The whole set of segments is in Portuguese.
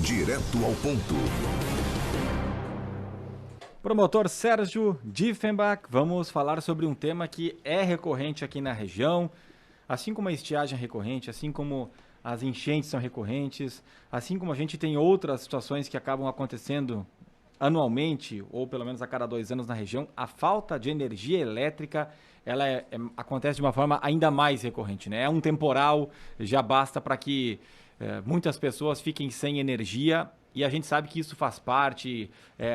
Direto ao ponto. Promotor Sérgio Diefenbach, vamos falar sobre um tema que é recorrente aqui na região, assim como a estiagem é recorrente, assim como as enchentes são recorrentes, assim como a gente tem outras situações que acabam acontecendo anualmente, ou pelo menos a cada 2 anos na região, a falta de energia elétrica, ela acontece de uma forma ainda mais recorrente, né? É um temporal, já basta para que muitas pessoas fiquem sem energia, e a gente sabe que isso faz parte,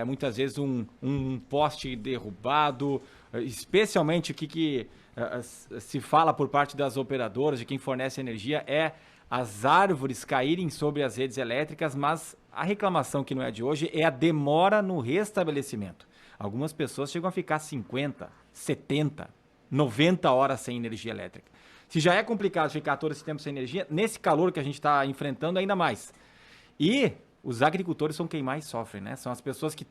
muitas vezes um poste derrubado, especialmente o que se fala por parte das operadoras, de quem fornece energia, é as árvores caírem sobre as redes elétricas, mas a reclamação que não é de hoje é a demora no restabelecimento. Algumas pessoas chegam a ficar 50, 70, 90 horas sem energia elétrica. Se já é complicado ficar todo esse tempo sem energia, nesse calor que a gente está enfrentando, ainda mais. E os agricultores são quem mais sofrem, né? São as pessoas que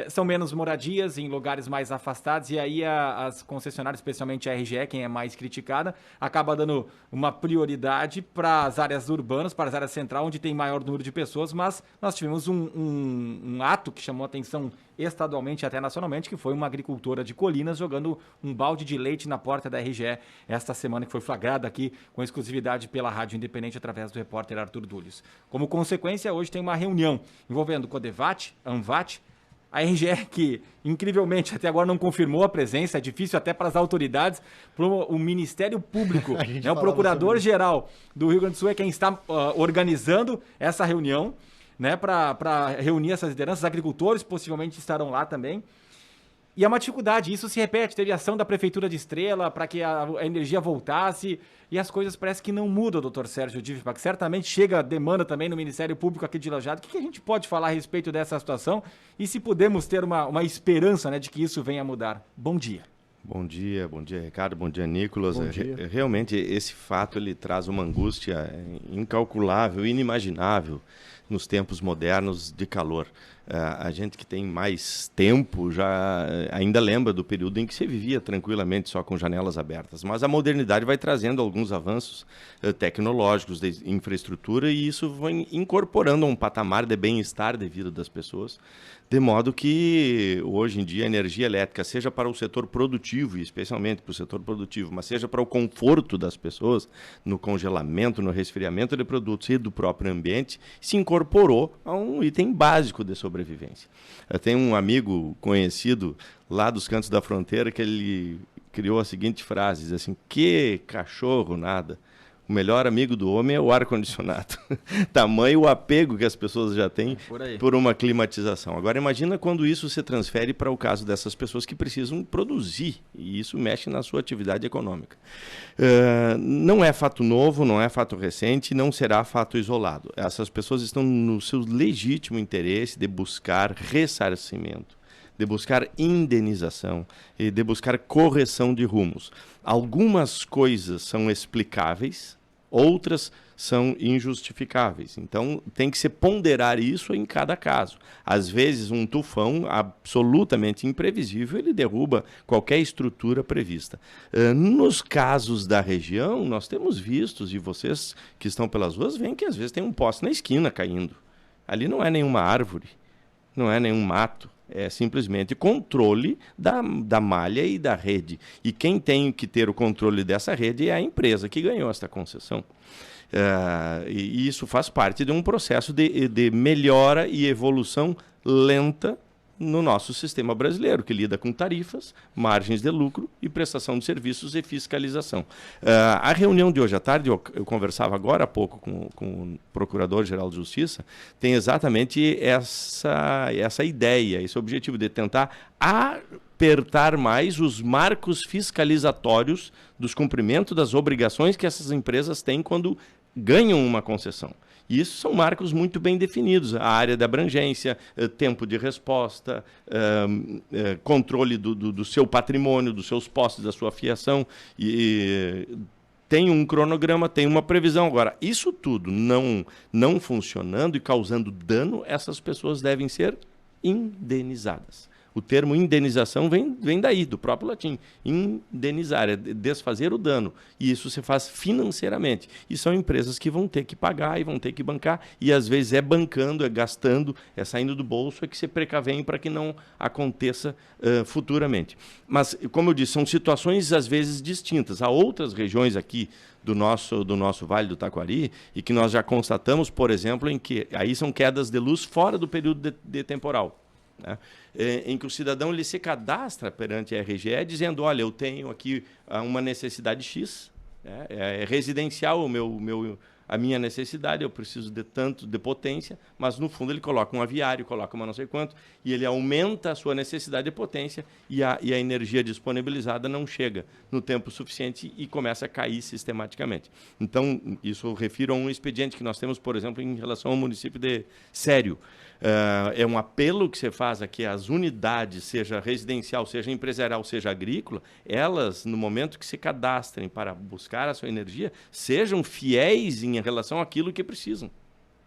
são menos moradias em lugares mais afastados, e aí as concessionárias, especialmente a RGE, quem é mais criticada, acaba dando uma prioridade para as áreas urbanas, para as áreas centrais, onde tem maior número de pessoas, mas nós tivemos um ato que chamou a atenção estadualmente e até nacionalmente, que foi uma agricultora de Colinas jogando um balde de leite na porta da RGE esta semana, que foi flagrada aqui com exclusividade pela Rádio Independente através do repórter Arthur Dúlios. Como consequência, hoje tem uma reunião envolvendo Codevat, Anvat, a RGE, que incrivelmente até agora não confirmou a presença, é difícil até para as autoridades, para o Ministério Público, né, o Procurador-Geral do Rio Grande do Sul é quem está organizando essa reunião, né, para reunir essas lideranças. Agricultores possivelmente estarão lá também. E é uma dificuldade, isso se repete, teve ação da Prefeitura de Estrela para que a energia voltasse, e as coisas parece que não mudam, doutor Sérgio Diefenbach. Certamente chega demanda também no Ministério Público aqui de Lajeado. O que a gente pode falar a respeito dessa situação e se podemos ter uma esperança, né, de que isso venha a mudar? Bom dia. Bom dia, Ricardo, bom dia, Nicolas. Bom dia. Realmente, esse fato ele traz uma angústia incalculável, inimaginável nos tempos modernos de calor. A gente que tem mais tempo já ainda lembra do período em que se vivia tranquilamente só com janelas abertas, mas a modernidade vai trazendo alguns avanços tecnológicos de infraestrutura, e isso vai incorporando um patamar de bem-estar de vida das pessoas, de modo que hoje em dia a energia elétrica, seja para o setor produtivo, e especialmente para o setor produtivo, mas seja para o conforto das pessoas, no congelamento, no resfriamento de produtos e do próprio ambiente, se incorporou a um item básico de sobrevivência. Eu tenho um amigo conhecido lá dos cantos da fronteira que ele criou a seguinte frase, diz assim: que cachorro nada, o melhor amigo do homem é o ar-condicionado. Tamanho o apego que as pessoas já têm por uma climatização. Agora imagina quando isso se transfere para o caso dessas pessoas que precisam produzir, e isso mexe na sua atividade econômica. Não é fato novo, não é fato recente, não será fato isolado. Essas pessoas estão no seu legítimo interesse de buscar ressarcimento, de buscar indenização e de buscar correção de rumos. Algumas coisas são explicáveis, outras são injustificáveis. Então, tem que se ponderar isso em cada caso. Às vezes, um tufão absolutamente imprevisível, ele derruba qualquer estrutura prevista. Nos casos da região, nós temos vistos, e vocês que estão pelas ruas veem que às vezes tem um poste na esquina caindo. Ali não é nenhuma árvore, não é nenhum mato. É simplesmente controle da malha e da rede. E quem tem que ter o controle dessa rede é a empresa que ganhou esta concessão. E isso faz parte de um processo de melhora e evolução lenta no nosso sistema brasileiro, que lida com tarifas, margens de lucro e prestação de serviços e fiscalização. A reunião de hoje à tarde, eu conversava agora há pouco com o Procurador-Geral de Justiça, tem exatamente essa ideia, esse objetivo de tentar apertar mais os marcos fiscalizatórios dos cumprimentos das obrigações que essas empresas têm quando ganham uma concessão. E isso são marcos muito bem definidos: a área de abrangência, tempo de resposta, controle do seu patrimônio, dos seus postos, da sua fiação. Tem um cronograma, tem uma previsão. Agora, isso tudo não funcionando e causando dano, essas pessoas devem ser indenizadas. O termo indenização vem daí, do próprio latim. Indenizar, é desfazer o dano. E isso se faz financeiramente. E são empresas que vão ter que pagar e vão ter que bancar. E às vezes é bancando, é gastando, é saindo do bolso, é que se precavém para que não aconteça futuramente. Mas, como eu disse, são situações às vezes distintas. Há outras regiões aqui do nosso Vale do Taquari, e que nós já constatamos, por exemplo, em que aí são quedas de luz fora do período de temporal, né? Em que o cidadão ele se cadastra perante a RGE dizendo, olha, eu tenho aqui uma necessidade X, né? É residencial a minha necessidade, eu preciso de tanto de potência, mas no fundo ele coloca um aviário, coloca uma não sei quanto, e ele aumenta a sua necessidade de potência e a energia disponibilizada não chega no tempo suficiente e começa a cair sistematicamente. Então, isso eu refiro a um expediente que nós temos, por exemplo, em relação ao município de Sério. É um apelo que você faz aqui às unidades, seja residencial, seja empresarial, seja agrícola, elas, no momento que se cadastrem para buscar a sua energia, sejam fiéis em relação àquilo que precisam.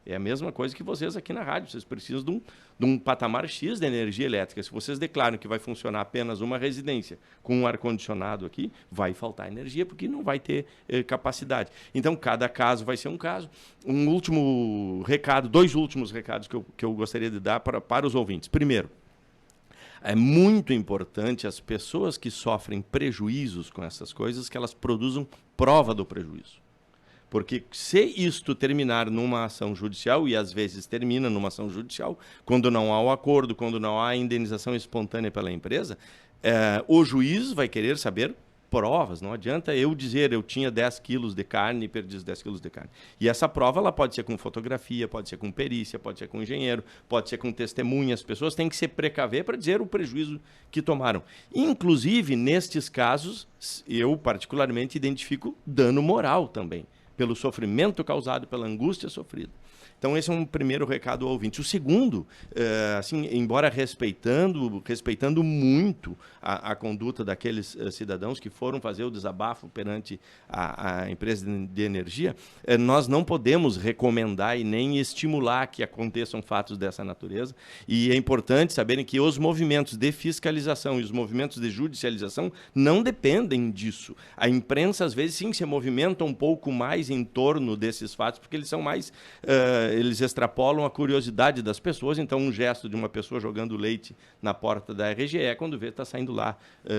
É a mesma coisa que vocês aqui na rádio, vocês precisam de um patamar X de energia elétrica. Se vocês declaram que vai funcionar apenas uma residência com um ar-condicionado aqui, vai faltar energia porque não vai ter capacidade. Então, cada caso vai ser um caso. Um último recado, 2 últimos recados que eu gostaria de dar para os ouvintes. Primeiro, é muito importante as pessoas que sofrem prejuízos com essas coisas, que elas produzam prova do prejuízo. Porque se isto terminar numa ação judicial, e às vezes termina numa ação judicial, quando não há o acordo, quando não há a indenização espontânea pela empresa, o juiz vai querer saber provas. Não adianta eu dizer eu tinha 10 quilos de carne e perdi os 10 quilos de carne. E essa prova ela pode ser com fotografia, pode ser com perícia, pode ser com engenheiro, pode ser com testemunha. As pessoas têm que se precaver para dizer o prejuízo que tomaram. Inclusive, nestes casos, eu particularmente identifico dano moral também, pelo sofrimento causado, pela angústia sofrida. Então, esse é um primeiro recado ao ouvinte. O segundo, assim, embora respeitando muito a conduta daqueles cidadãos que foram fazer o desabafo perante a empresa de energia, nós não podemos recomendar e nem estimular que aconteçam fatos dessa natureza. E é importante saberem que os movimentos de fiscalização e os movimentos de judicialização não dependem disso. A imprensa, às vezes, sim, se movimenta um pouco mais em torno desses fatos, porque eles são mais... eles extrapolam a curiosidade das pessoas. Então, um gesto de uma pessoa jogando leite na porta da RGE, quando vê, está saindo lá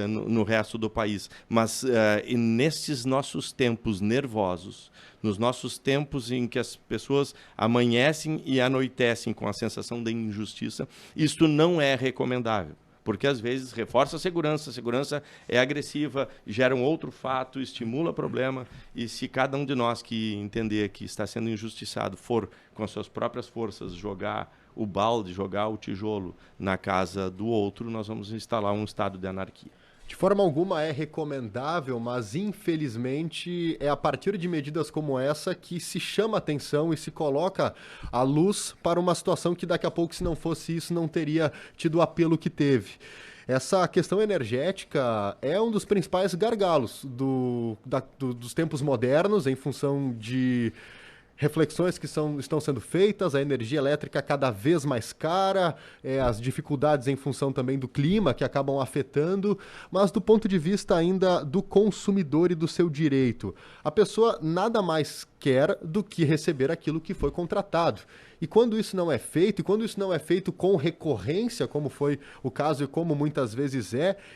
no resto do país. Mas, nesses nossos tempos nervosos, nos nossos tempos em que as pessoas amanhecem e anoitecem com a sensação de injustiça, isto não é recomendável. Porque, às vezes, reforça a segurança é agressiva, gera um outro fato, estimula problema, e se cada um de nós que entender que está sendo injustiçado for, com as suas próprias forças, jogar o balde, jogar o tijolo na casa do outro, nós vamos instalar um estado de anarquia. De forma alguma é recomendável, mas infelizmente é a partir de medidas como essa que se chama atenção e se coloca a luz para uma situação que daqui a pouco, se não fosse isso, não teria tido o apelo que teve. Essa questão energética é um dos principais gargalos dos tempos modernos, em função de reflexões que estão sendo feitas, a energia elétrica cada vez mais cara, as dificuldades em função também do clima que acabam afetando, mas do ponto de vista ainda do consumidor e do seu direito. A pessoa nada mais quer do que receber aquilo que foi contratado. E quando isso não é feito, e quando isso não é feito com recorrência, como foi o caso e como muitas vezes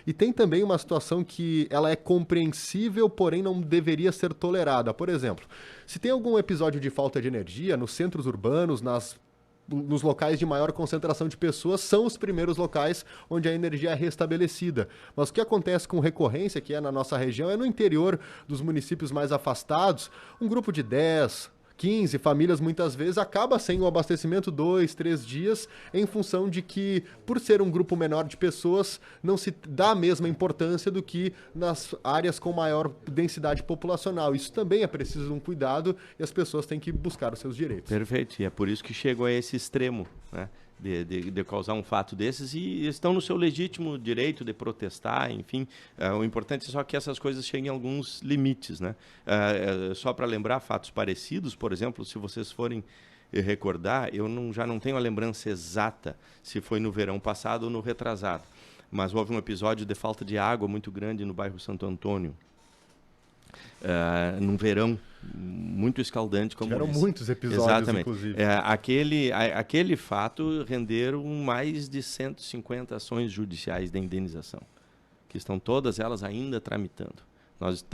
e tem também uma situação que ela é compreensível, porém não deveria ser tolerada. Por exemplo, se tem algum episódio de falta de energia nos centros urbanos, nos locais de maior concentração de pessoas, são os primeiros locais onde a energia é restabelecida. Mas o que acontece com recorrência, que é na nossa região, é no interior dos municípios mais afastados, um grupo de 10, 15 famílias muitas vezes acaba sem o abastecimento 2, 3 dias, em função de que, por ser um grupo menor de pessoas, não se dá a mesma importância do que nas áreas com maior densidade populacional. Isso também é preciso de um cuidado e as pessoas têm que buscar os seus direitos. Perfeito, e é por isso que chegam a esse extremo, né? De causar um fato desses, e estão no seu legítimo direito de protestar, enfim. O importante é só que essas coisas cheguem a alguns limites, né? Só para lembrar fatos parecidos, por exemplo, se vocês forem recordar, já não tenho a lembrança exata se foi no verão passado ou no retrasado, mas houve um episódio de falta de água muito grande no bairro Santo Antônio, num verão muito escaldante como Tiveram esse. muitos episódios, Exatamente. inclusive. Aquele fato renderam mais de 150 ações judiciais de indenização, que estão todas elas ainda tramitando. Nós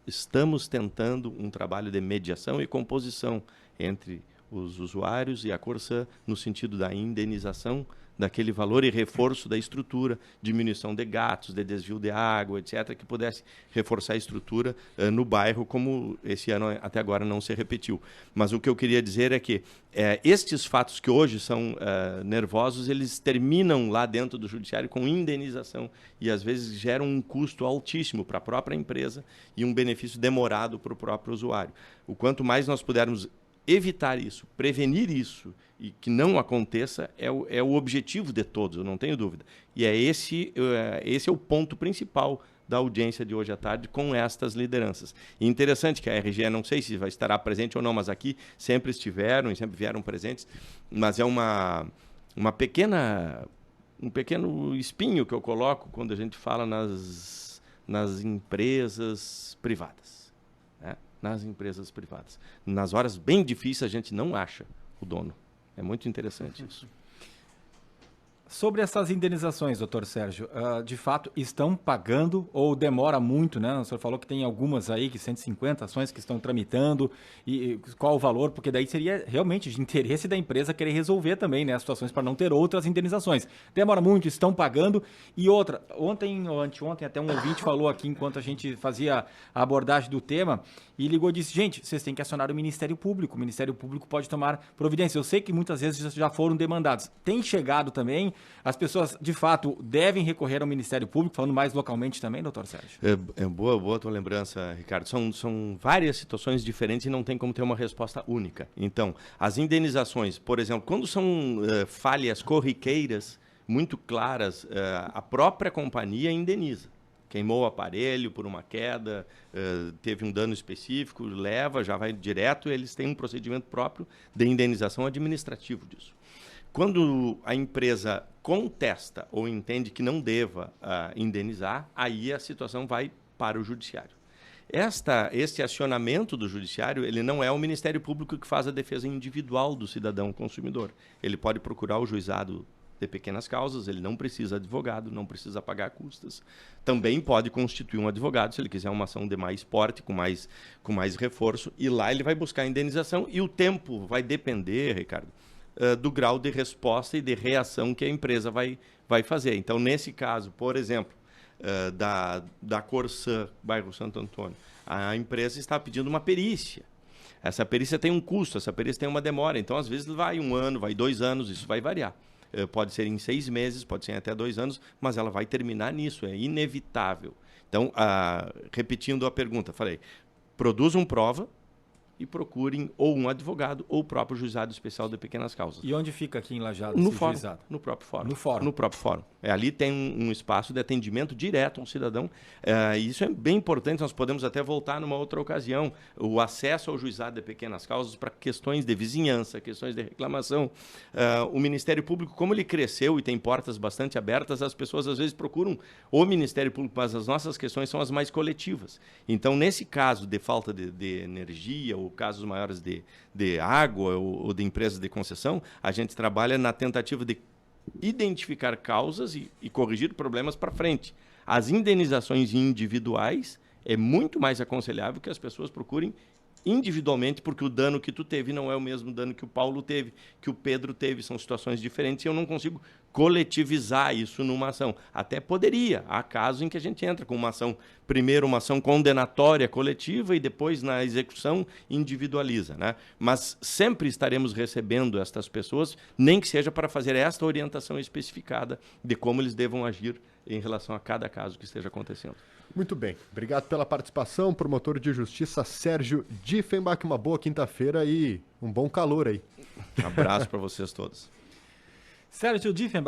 estamos tentando um trabalho de mediação e composição entre os usuários e a Corsã no sentido da indenização daquele valor e reforço da estrutura, diminuição de gastos, de desvio de água, etc., que pudesse reforçar a estrutura no bairro, como esse ano até agora não se repetiu. Mas o que eu queria dizer é que estes fatos que hoje são nervosos, eles terminam lá dentro do judiciário com indenização e às vezes geram um custo altíssimo para a própria empresa e um benefício demorado para o próprio usuário. O quanto mais nós pudermos evitar isso, prevenir isso e que não aconteça é o objetivo de todos, eu não tenho dúvida. E esse é o ponto principal da audiência de hoje à tarde com estas lideranças. E interessante que a RGE, não sei se estará presente ou não, mas aqui sempre estiveram e sempre vieram presentes, mas é um pequeno espinho que eu coloco quando a gente fala nas empresas privadas. Né? Nas empresas privadas. Nas horas bem difíceis a gente não acha o dono. É muito interessante isso. Sobre essas indenizações, doutor Sérgio, de fato estão pagando ou demora muito, né? O senhor falou que tem algumas aí, que 150 ações que estão tramitando, e qual o valor? Porque daí seria realmente de interesse da empresa querer resolver também, né, as situações para não ter outras indenizações. Demora muito, estão pagando. E outra, ontem ou anteontem até um ouvinte falou aqui, enquanto a gente fazia a abordagem do tema, e ligou e disse, gente, vocês têm que acionar o Ministério Público pode tomar providência. Eu sei que muitas vezes já foram demandados. Tem chegado também, as pessoas, de fato, devem recorrer ao Ministério Público, falando mais localmente também, doutor Sérgio? Boa a tua lembrança, Ricardo. São várias situações diferentes e não tem como ter uma resposta única. Então, as indenizações, por exemplo, quando são falhas corriqueiras, muito claras, a própria companhia indeniza. Queimou o aparelho por uma queda, teve um dano específico, já vai direto, eles têm um procedimento próprio de indenização administrativo disso. Quando a empresa contesta ou entende que não deva indenizar, aí a situação vai para o judiciário. Este acionamento do judiciário, ele não é o Ministério Público que faz a defesa individual do cidadão consumidor. Ele pode procurar o juizado de pequenas causas, ele não precisa de advogado, não precisa pagar custas. Também pode constituir um advogado, se ele quiser uma ação de mais porte, com mais reforço, e lá ele vai buscar a indenização e o tempo vai depender, Ricardo, do grau de resposta e de reação que a empresa vai fazer. Então, nesse caso, por exemplo, da Corsã, bairro Santo Antônio, a empresa está pedindo uma perícia. Essa perícia tem um custo, essa perícia tem uma demora. Então, às vezes, vai 1 ano, vai 2 anos, isso vai variar. Pode ser em 6 meses, pode ser até 2 anos, mas ela vai terminar nisso, é inevitável. Então, repetindo a pergunta, falei, produzam prova e procurem ou um advogado ou o próprio juizado especial de pequenas causas. E onde fica aqui em Lajeado No esse fórum, juizado? no próprio fórum. No próprio fórum. Ali tem um espaço de atendimento direto ao cidadão. E isso é bem importante, nós podemos até voltar numa outra ocasião. O acesso ao juizado de pequenas causas para questões de vizinhança, questões de reclamação. O Ministério Público, como ele cresceu e tem portas bastante abertas, as pessoas às vezes procuram o Ministério Público, mas as nossas questões são as mais coletivas. Então, nesse caso de falta de energia, ou casos maiores de água ou de empresas de concessão, a gente trabalha na tentativa de identificar causas e corrigir problemas para frente. As indenizações individuais é muito mais aconselhável que as pessoas procurem individualmente, porque o dano que tu teve não é o mesmo dano que o Paulo teve, que o Pedro teve, são situações diferentes e eu não consigo coletivizar isso numa ação. Até poderia, há casos em que a gente entra com uma ação, primeiro uma ação condenatória coletiva e depois na execução individualiza, né? Mas sempre estaremos recebendo estas pessoas, nem que seja para fazer esta orientação especificada de como eles devam agir em relação a cada caso que esteja acontecendo. Muito bem. Obrigado pela participação, promotor de justiça Sérgio Diefenbach. Uma boa quinta-feira e um bom calor aí. Um abraço para vocês todos. Sérgio Diefenbach.